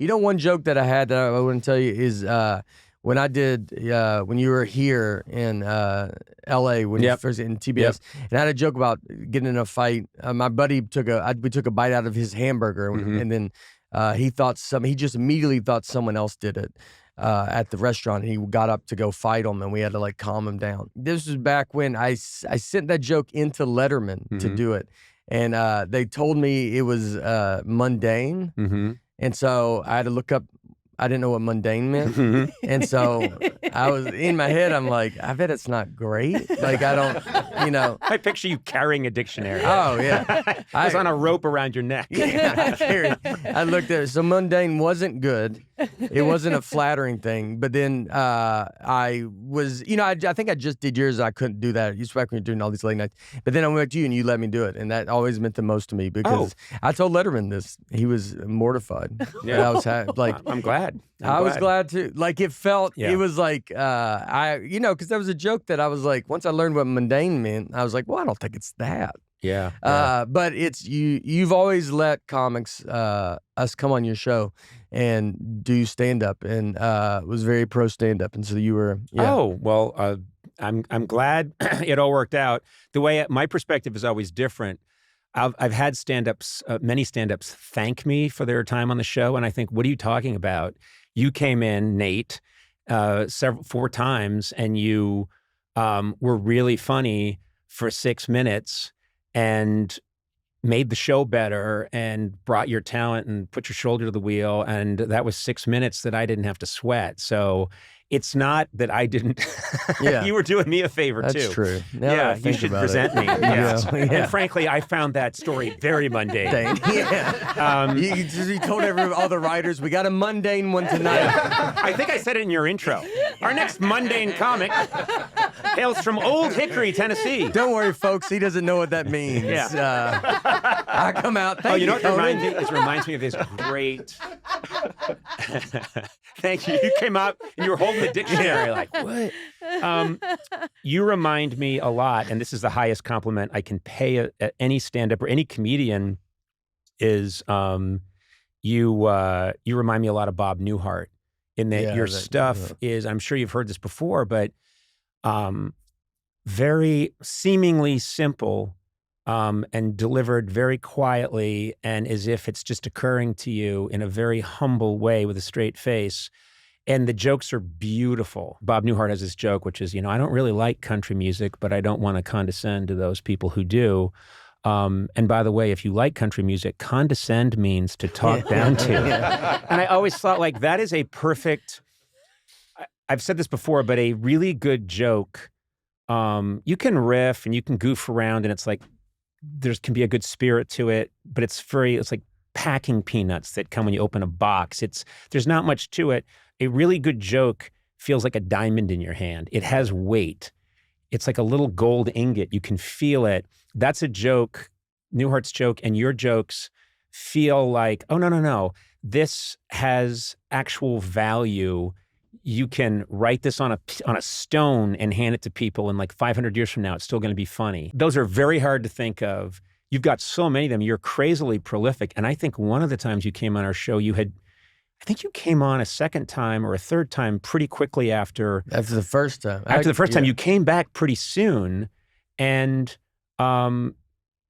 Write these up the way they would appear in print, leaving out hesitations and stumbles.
one joke that I had that I wouldn't tell you is when I did when you were here in L.A. when you first in TBS, and I had a joke about getting in a fight. My buddy we took a bite out of his hamburger, and then he just immediately thought someone else did it at the restaurant. And he got up to go fight him, and we had to like calm him down. This was back when I sent that joke into Letterman to do it, and they told me it was mundane, and so I had to look up. I didn't know what mundane meant. And so I was in my head, I'm like, I bet it's not great. Like, I don't, I picture you carrying a dictionary. Oh, yeah. It was on a rope around your neck. Yeah, I looked at it. So mundane wasn't good. It wasn't a flattering thing. But then I was, I think I just did yours. I couldn't do that. You back when you're doing all these late nights. But then I went to you and you let me do it. And that always meant the most to me because I told Letterman this. He was mortified. Yeah. I was like, I'm glad. I was glad too. Like it felt, it was like, because there was a joke that I was like, once I learned what mundane meant, I was like, well, I don't think it's that. Yeah. But it's you've always let comics, us come on your show and do stand up and was very pro stand up. And so you were, Oh, well, I'm glad it all worked out. The way my perspective is always different. I've had stand-ups, many stand-ups thank me for their time on the show. And I think, what are you talking about? You came in, Nate, 4 times, and you were really funny for 6 minutes and made the show better and brought your talent and put your shoulder to the wheel. And that was 6 minutes that I didn't have to sweat. So it's not that I didn't. You were doing me a favor too. That's true. You should present me. And frankly, I found that story very mundane. You told all the writers, we got a mundane one tonight. I think I said it in your intro. Our next mundane comic hails from Old Hickory, Tennessee. Don't worry, folks. He doesn't know what that means. I come out. You know what reminds me? It reminds me of this great. Thank you. You came out and you were holding the dictionary like, what? You remind me a lot, and this is the highest compliment I can pay any stand-up or any comedian is you remind me a lot of Bob Newhart in that your stuff is, I'm sure you've heard this before, but very seemingly simple and delivered very quietly and as if it's just occurring to you in a very humble way with a straight face. And the jokes are beautiful. Bob Newhart has this joke, which is, I don't really like country music, but I don't want to condescend to those people who do. And by the way, if you like country music, condescend means to talk down to. And I always thought, like, that is a perfect, I've said this before, but a really good joke. You can riff and you can goof around and it's like, there can be a good spirit to it, but it's like packing peanuts that come when you open a box. There's not much to it. A really good joke feels like a diamond in your hand. It has weight. It's like a little gold ingot. You can feel it. That's a joke, Newhart's joke, and your jokes feel like, oh, no. This has actual value. You can write this on a stone and hand it to people, and like 500 years from now, it's still going to be funny. Those are very hard to think of. You've got so many of them. You're crazily prolific. And I think one of the times you came on our show, I think you came on a second time or a third time pretty quickly after the first time. After the first time, you came back pretty soon, and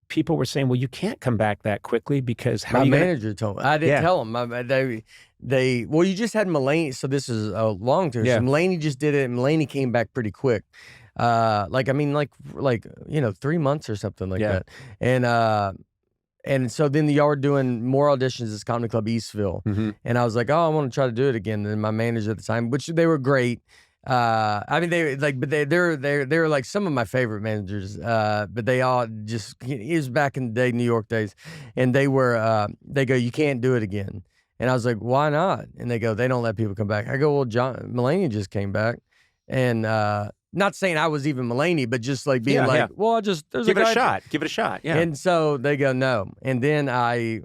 people were saying, "Well, you can't come back that quickly because how?" My manager told me. I didn't tell him. Well, you just had Mulaney, so this is a long term. So Mulaney just did it, and Mulaney came back pretty quick. 3 months or something like that. And so then y'all were doing more auditions at this comedy club Eastville, and I was like, oh, I want to try to do it again. And my manager at the time, which they were great. They're like some of my favorite managers. But they all just, it was back in the day, New York days, and they go, you can't do it again. And I was like, why not? And they go, they don't let people come back. I go, well, Mulaney just came back, and not saying I was even Mulaney, but just like being well, there's give it a shot. Give it a shot. Yeah. And so they go, no. And then I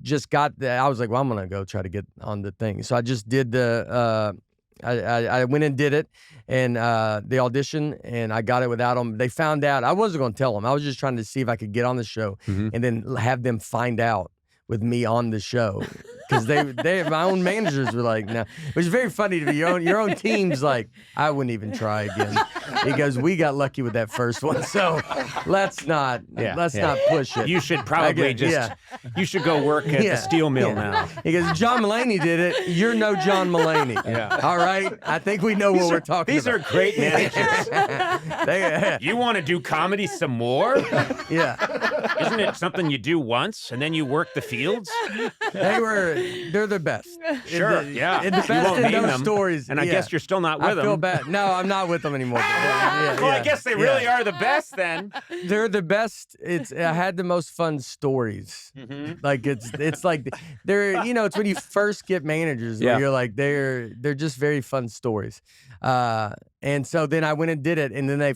just I was like, well, I'm going to go try to get on the thing. So I just did I went and did it, and the audition, and I got it without them. They found out. I wasn't going to tell them. I was just trying to see if I could get on the show and then have them find out with me on the show. because my own managers were like, no. It was very funny to be your own team's like, I wouldn't even try again. He goes, we got lucky with that first one, so let's not push it. You should probably you should go work at the steel mill now. He goes, John Mulaney did it. You're no John Mulaney. Yeah. All right. I think we know what we're talking about. These are great managers. You want to do comedy some more? Yeah. Isn't it something you do once and then you work the fields? They're the best. Sure. And the best in those stories. And I guess you're still not with them. I feel bad. No, I'm not with them anymore. I guess they really are the best then. They're the best. I had the most fun stories. Mm-hmm. Like it's like they're it's when you first get managers where you're like they're just very fun stories. And so then I went and did it, and then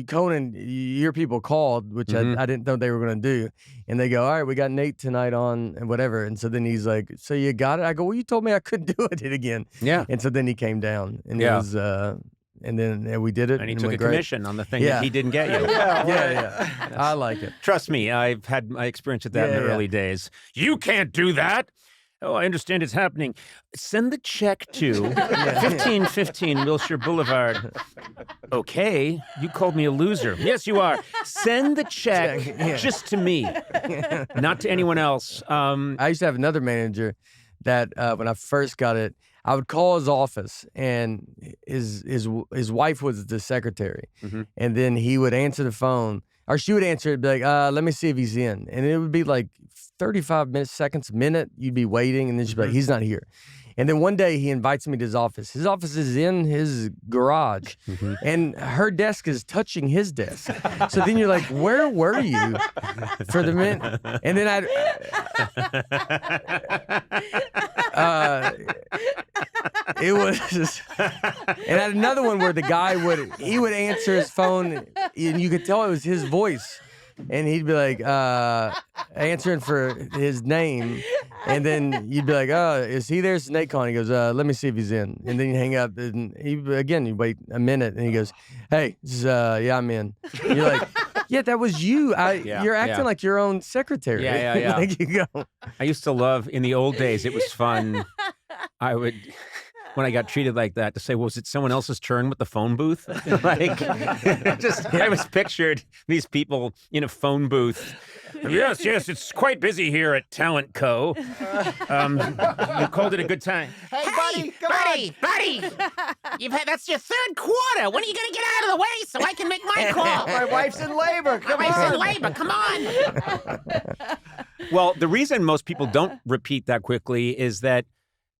Conan, your people called, which I didn't know they were going to do, and they go, all right, we got Nate tonight on and whatever, and so then he's like, so you got it? I go, well, you told me I couldn't do it again. Yeah. And so then he came down, and it was, and then we did it, and he took a commission on the thing that he didn't get you. Yeah. I like it. Trust me, I've had my experience with that in the early days. You can't do that. Oh, I understand it's happening. Send the check to 1515 Wilshire Boulevard. Okay, you called me a loser. Yes, you are. Send the check just to me, not to anyone else. I used to have another manager that when I first got it, I would call his office, and his wife was the secretary, and then he would answer the phone, or she would answer it, be like, let me see if he's in, and it would be like 35 seconds, a minute, you'd be waiting, and then she'd be like, he's not here. And then one day he invites me to his office. His office is in his garage, and her desk is touching his desk. So then you're like, where were you for the minute? And then it was, and I had another one where the guy would answer his phone, and you could tell it was his voice. And he'd be like, answering for his name. And then you'd be like, oh, is he there? It's Nate calling. He goes, let me see if he's in. And then you hang up. And you wait a minute. And he goes, hey, I'm in. And you're like, yeah, that was you. You're acting like your own secretary. Yeah. Like you go. I used to love, in the old days, it was fun. I would... when I got treated like that, to say, well, was it someone else's turn with the phone booth? I was pictured these people in a phone booth. Yes, it's quite busy here at Talent Co. Nicole did a good time. Hey, buddy! That's your third quarter. When are you gonna get out of the way so I can make my call? My wife's in labor. Come on. Well, the reason most people don't repeat that quickly is that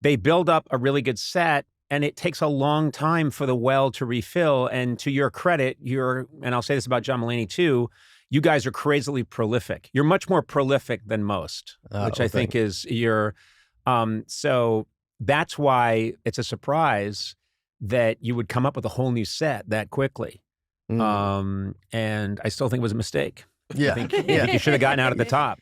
they build up a really good set, and it takes a long time for the well to refill. And to your credit, and I'll say this about John Mulaney too, you guys are crazily prolific. You're much more prolific than most, which I think is so that's why it's a surprise that you would come up with a whole new set that quickly. And I still think it was a mistake. Yeah. I think you should have gotten out at the top.